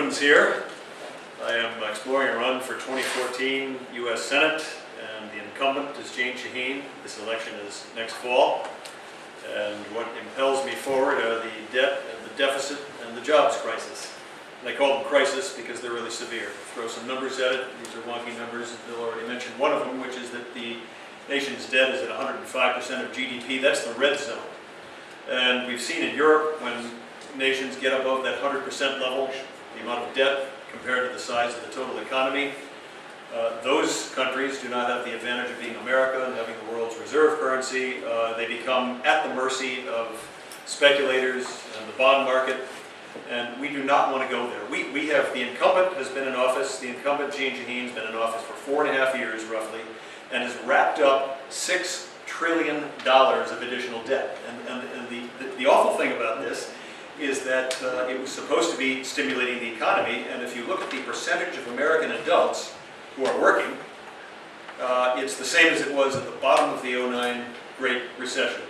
Rubens here. I am exploring a run for 2014 U.S. Senate, and the incumbent is Jeanne Shaheen. This election is next fall, and what impels me forward are the debt, and the deficit, and the jobs crisis. And I call them crisis because they're really severe. Throw some numbers at it. These are wonky numbers. Bill already mentioned one of them, which is that the nation's debt is at 105% of GDP. That's the red zone. And we've seen in Europe, when nations get above that 100% level, the amount of debt compared to the size of the total economy, those countries do not have the advantage of being America and having the world's reserve currency. They become at the mercy of speculators and the bond market, and we do not want to go there. We have, the incumbent has been in office, the incumbent Jeanne Shaheen has been in office for 4.5 years roughly, and has wrapped up $6 trillion of additional debt. And the awful thing about this is that it was supposed to be stimulating the economy, and if you look at the percentage of American adults who are working, it's the same as it was at the bottom of the '09 Great Recession.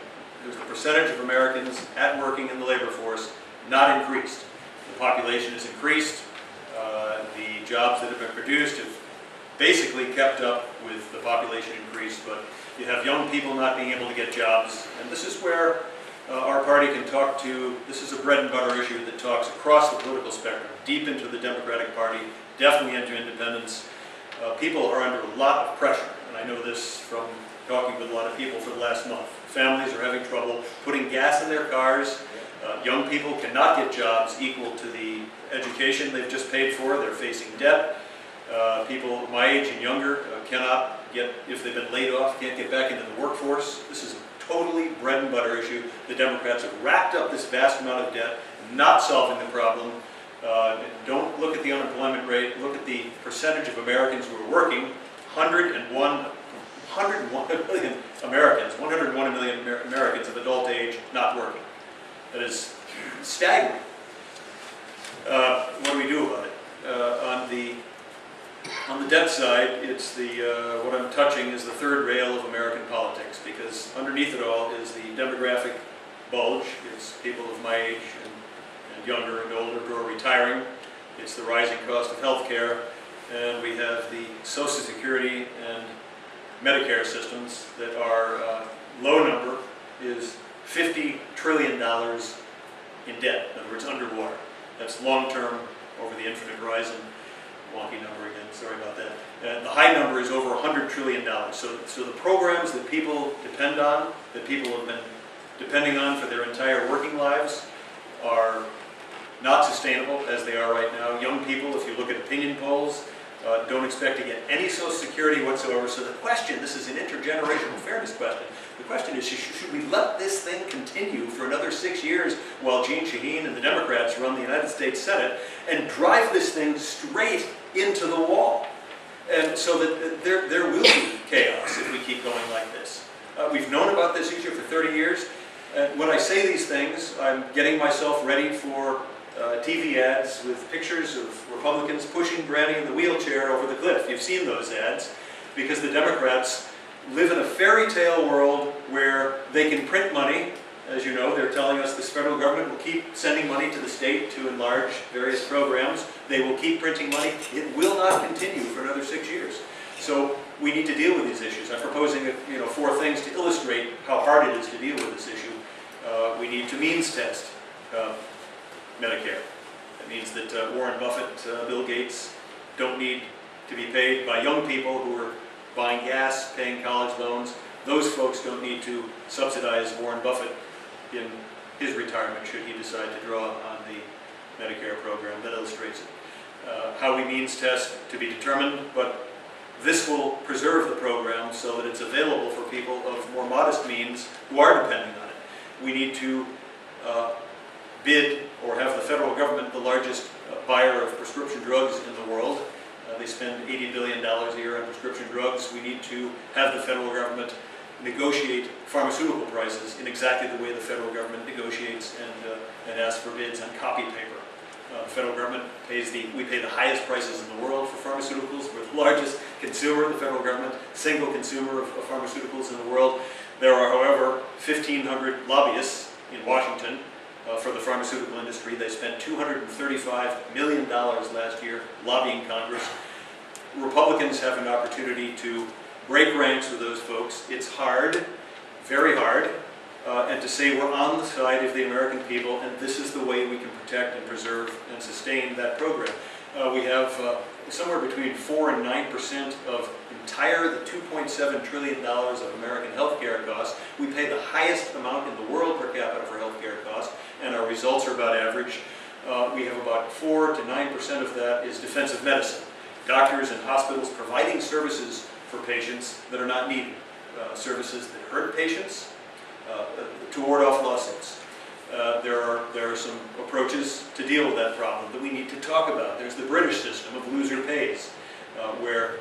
There's the percentage of Americans at working in the labor force not increased. The population has increased, the jobs that have been produced have basically kept up with the population increase, but you have young people not being able to get jobs, and this is where our party can talk to. This is a bread and butter issue that talks across the political spectrum, deep into the Democratic Party, definitely into independents. People are under a lot of pressure, and I know this from talking with a lot of people for the last month. Families are having trouble putting gas in their cars. Young people cannot get jobs equal to the education they've just paid for. They're facing debt. People my age and younger cannot get, if they've been laid off, can't get back into the workforce. This is a totally bread and butter issue. The Democrats have racked up this vast amount of debt, not solving the problem. Don't look at the unemployment rate, look at the percentage of Americans who are working. 101 million Americans, 101 million Americans of adult age not working. That is staggering. What do we do about it? On the debt side, it's what I'm touching is the third rail of American politics, because underneath it all is the demographic bulge. It's people of my age and younger and older who are retiring. It's the rising cost of health care, and we have the Social Security and Medicare systems that are low number is $50 trillion in debt. In other words, underwater. That's long-term, over the infinite horizon. Wonky number again, sorry about that. The high number is over $100 trillion. So the programs that people depend on, that people have been depending on for their entire working lives, are not sustainable as they are right now. Young people, if you look at opinion polls, don't expect to get any Social Security whatsoever. So the question, this is an intergenerational fairness question, the question is, should we let this thing continue for another 6 years while Jeanne Shaheen and the Democrats run the United States Senate and drive this thing straight into the wall? And so that there will be chaos if we keep going like this. We've known about this issue for 30 years. When I say these things, I'm getting myself ready for TV ads with pictures of Republicans pushing Granny in the wheelchair over the cliff. You've seen those ads, because the Democrats live in a fairy tale world where they can print money. As you know, they're telling us this federal government will keep sending money to the state to enlarge various programs. They will keep printing money. It will not continue for another 6 years. So we need to deal with these issues. I'm proposing 4 things to illustrate how hard it is to deal with this issue. We need to means test Medicare. That means that Warren Buffett, Bill Gates don't need to be paid by young people who are buying gas, paying college loans. Those folks don't need to subsidize Warren Buffett in his retirement should he decide to draw on the Medicare program. That illustrates it. How we means test to be determined, but this will preserve the program so that it's available for people of more modest means who are depending on it. We need to bid or have the federal government the largest buyer of prescription drugs in the world. They spend $80 billion a year on prescription drugs. We need to have the federal government negotiate pharmaceutical prices in exactly the way the federal government negotiates and asks for bids on copy paper. The federal government we pay the highest prices in the world for pharmaceuticals. We're the largest consumer, the federal government, single consumer of pharmaceuticals in the world. There are, however, 1,500 lobbyists in Washington for the pharmaceutical industry. They spent $235 million last year lobbying Congress. Republicans have an opportunity to break ranks with those folks. It's hard, very hard, and to say we're on the side of the American people and this is the way we can protect and preserve and sustain that program. We have somewhere between 4 and 9% of the $2.7 trillion of American healthcare costs. We pay the highest amount in the world per capita for healthcare costs, and our results are about average. We have about 4 to 9% of that is defensive medicine. Doctors and hospitals providing services for patients that are not needed. Services that hurt patients, to ward off lawsuits. There are some approaches to deal with that problem that we need to talk about. There's the British system of loser pays, where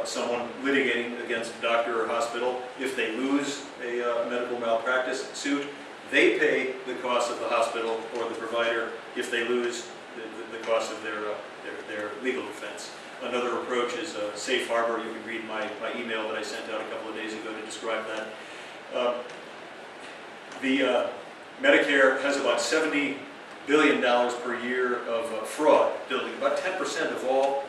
someone litigating against a doctor or hospital, if they lose a medical malpractice suit, they pay the cost of the hospital or the provider if they lose the cost of their legal defense. Another approach is safe harbor. You can read my email that I sent out a couple of days ago to describe that. Medicare has about $70 billion per year of fraud building. About 10% of all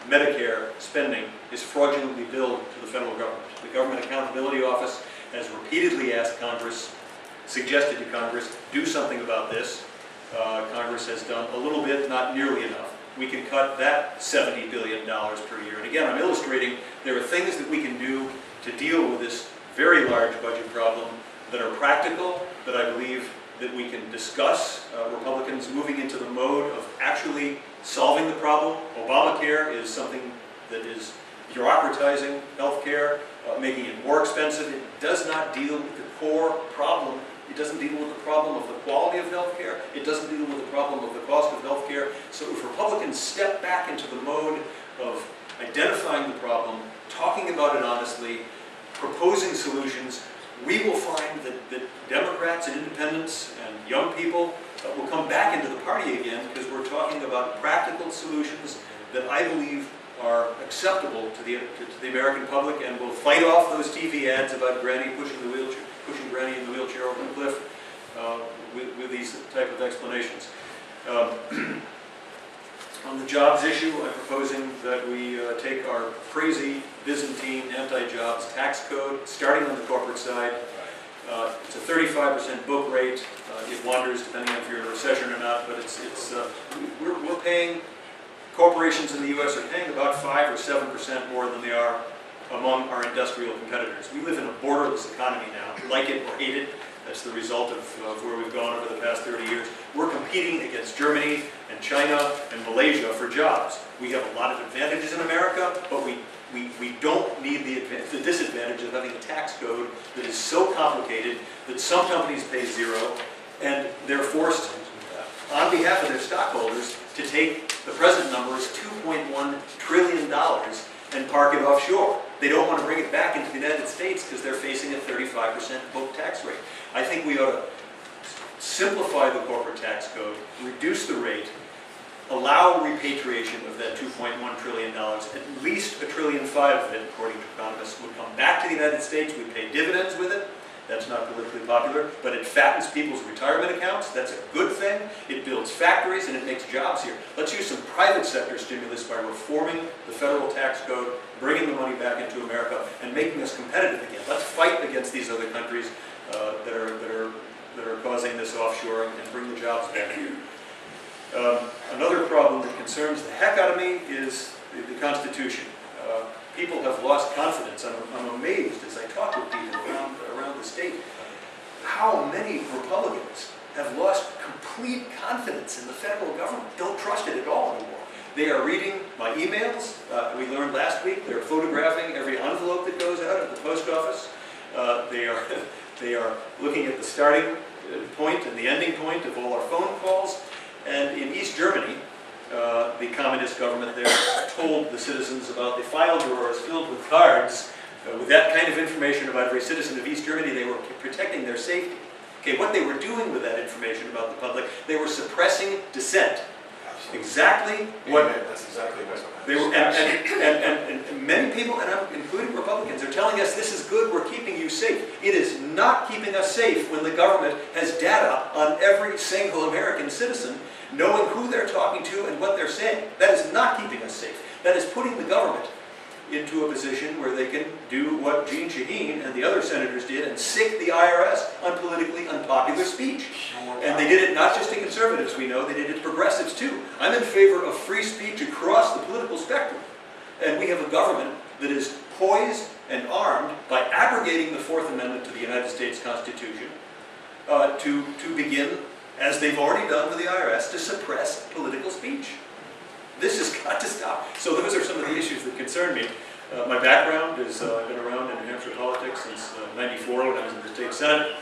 Medicare spending is fraudulently billed to the federal government. The Government Accountability Office has repeatedly asked Congress, suggested to Congress, do something about this. Congress has done a little bit, not nearly enough. We can cut that $70 billion per year. And again, I'm illustrating there are things that we can do to deal with this very large budget problem that are practical, that I believe that we can discuss. Republicans moving into the mode of actually solving the problem. Obamacare is something that is bureaucratizing healthcare, making it more expensive. It does not deal with the core problem. It doesn't deal with the problem of the quality of healthcare. It doesn't deal with the problem of the cost of healthcare. So if Republicans step back into the mode of identifying the problem, talking about it honestly, proposing solutions, we will find that Democrats and independents and young people will come back into the party again, because we're talking about practical solutions that I believe are acceptable to the American public, and will fight off those TV ads about Granny pushing Granny in the wheelchair over the cliff with these type of explanations. On the jobs issue, I'm proposing that we take our crazy Byzantine anti-jobs tax code, starting on the corporate side. It's a 35% book rate. It wanders depending on if you're in a recession or not, but we're paying, corporations in the U.S. are paying about 5 or 7% more than they are among our industrial competitors. We live in a borderless economy now, like it or hate it. That's the result of where we've gone over the past 30 years. We're competing against Germany and China and Malaysia for jobs. We have a lot of advantages in America, but we don't need the disadvantage of having a tax code that is so complicated that some companies pay zero, and they're forced, on behalf of their stockholders, to take the present number as $2.1 trillion and park it offshore. They don't want to bring it back into the United States because they're facing a 35% book tax rate. I think we ought to simplify the corporate tax code, reduce the rate, allow repatriation of that $2.1 trillion. At least $1.5 trillion of it, according to economists, would come back to the United States. We'd pay dividends with it. That's not politically popular, but it fattens people's retirement accounts. That's a good thing. It builds factories and it makes jobs here. Let's use some private sector stimulus by reforming the federal tax code, bringing the money back into America, and making us competitive again. Let's fight against these other countries that are causing this offshoring, and bring the jobs back here. Another problem that concerns the heck out of me is the Constitution. People have lost confidence. I'm amazed as I talk with people around the state how many Republicans have lost complete confidence in the federal government, don't trust it at all anymore. They are reading my emails. We learned last week they're photographing every envelope that goes out at the post office. They are looking at the starting point and the ending point of all our phone calls. And in East Germany, the communist government there told the citizens about the file drawers filled with cards. With that kind of information about every citizen of East Germany, they were protecting their safety. Okay, what they were doing with that information about the public, they were suppressing dissent. exactly what That's exactly what they were, and many people, and including Republicans, are telling us this is good, we're keeping you safe. It is not keeping us safe when the government has data on every single American citizen, knowing who they're talking to and what they're saying. That is not keeping us safe. That is putting the government into a position where they can do what Jeanne Shaheen and the other senators did and sic the IRS on politically unpopular speech. And they did it not just to conservatives, we know, they did it to progressives too. I'm in favor of free speech across the political spectrum. And we have a government that is poised and armed by abrogating the Fourth Amendment to the United States Constitution to begin, as they've already done with the IRS, to suppress political speech. This has got to stop. So those are some of the issues that concern me. My background is I've been around in New Hampshire politics since '94 when I was in the state Senate.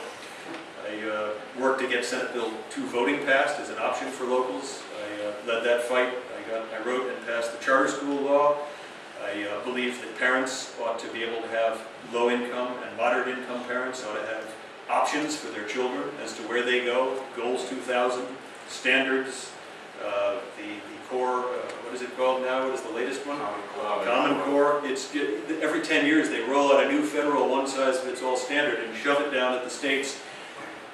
I worked to get Senate Bill 2 voting passed as an option for locals. I led that fight. I wrote and passed the charter school law. I believe that parents ought to be able to have low-income and moderate-income parents ought to have options for their children as to where they go. Goals 2000, standards, the core, what is it called now? What is the latest one? Common Core. It's every 10 years they roll out a new federal one-size-fits-all standard and shove it down at the states.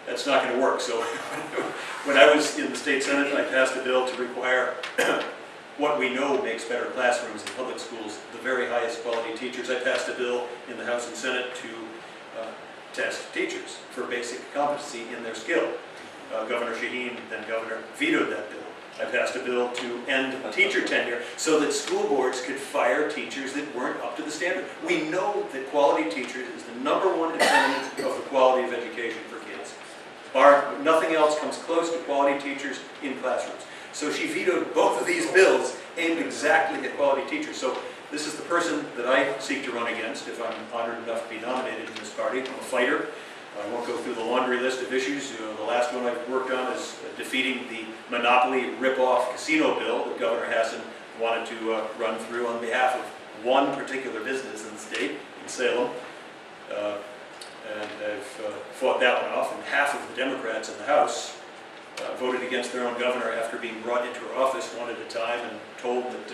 That's not going to work. So when I was in the state Senate, I passed a bill to require what we know makes better classrooms in public schools, the very highest quality teachers. I passed a bill in the House and Senate to test teachers for basic competency in their skill. Governor Shaheen, then governor, vetoed that bill. I passed a bill to end teacher tenure so that school boards could fire teachers that weren't up to the standard. We know that quality teachers is the #1 determinant of the quality of education for kids. Nothing else comes close to quality teachers in classrooms. So she vetoed both of these bills aimed exactly at quality teachers. So this is the person that I seek to run against if I'm honored enough to be nominated in this party. I'm a fighter. I won't go through the laundry list of issues. The last one I've worked on is defeating the monopoly rip-off casino bill that Governor Hassan wanted to run through on behalf of one particular business in the state, in Salem. And I've fought that one off, and half of the Democrats in the House voted against their own governor after being brought into her office one at a time and told that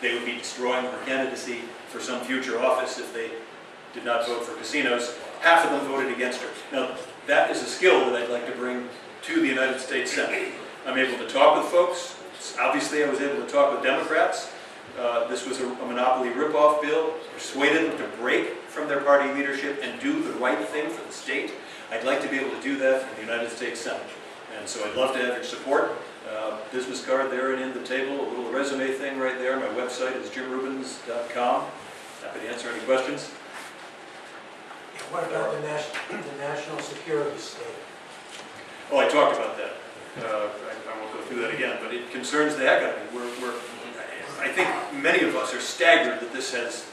they would be destroying her candidacy for some future office if they did not vote for casinos. Half of them voted against her. Now, that is a skill that I'd like to bring to the United States Senate. I'm able to talk with folks. Obviously, I was able to talk with Democrats. This was a monopoly rip-off bill. Persuaded them to break from their party leadership and do the right thing for the state. I'd like to be able to do that in the United States Senate. And so I'd love to have your support. Business card there and in the table, a little resume thing right there. My website is jimrubens.com. Happy to answer any questions. What about the national security state? Oh, I talked about that. I won't go through that again, but it concerns the heck out of me. I think many of us are staggered that this has...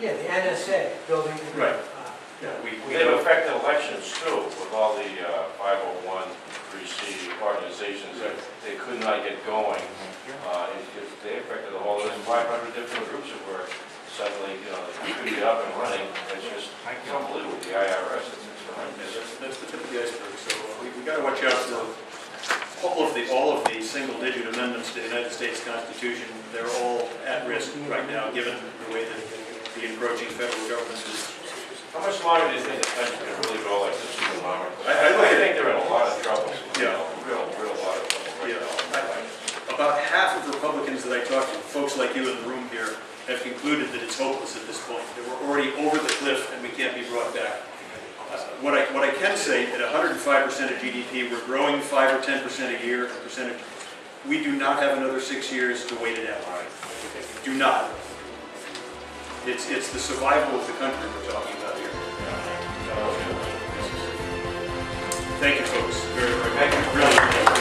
Yeah, the NSA building... Right. Yeah, They've affected elections too, with all the 501(c) organizations that they could not get going. They affected the whole, there's 500 different groups that were suddenly, they couldn't get up and running. It's just unbelievable. The IRS, it's horrendous. That's the tip of the iceberg. So we got to watch out for all of the single-digit amendments to the United States Constitution. They're all at risk right now, given the way that the encroaching federal government is. How much longer do you think the country can really go like this? I think they're in a lot of trouble. Yeah. Real lot of trouble right now. About half of Republicans that I talk to, folks like you in the room here, have concluded that it's hopeless at this point. That we're already over the cliff and we can't be brought back. What I can say, at 105% of GDP, we're growing 5 or 10% a year. We do not have another 6 years to wait it out. Do not. It's the survival of the country we're talking about here. Thank you, folks. Very, very much. Really.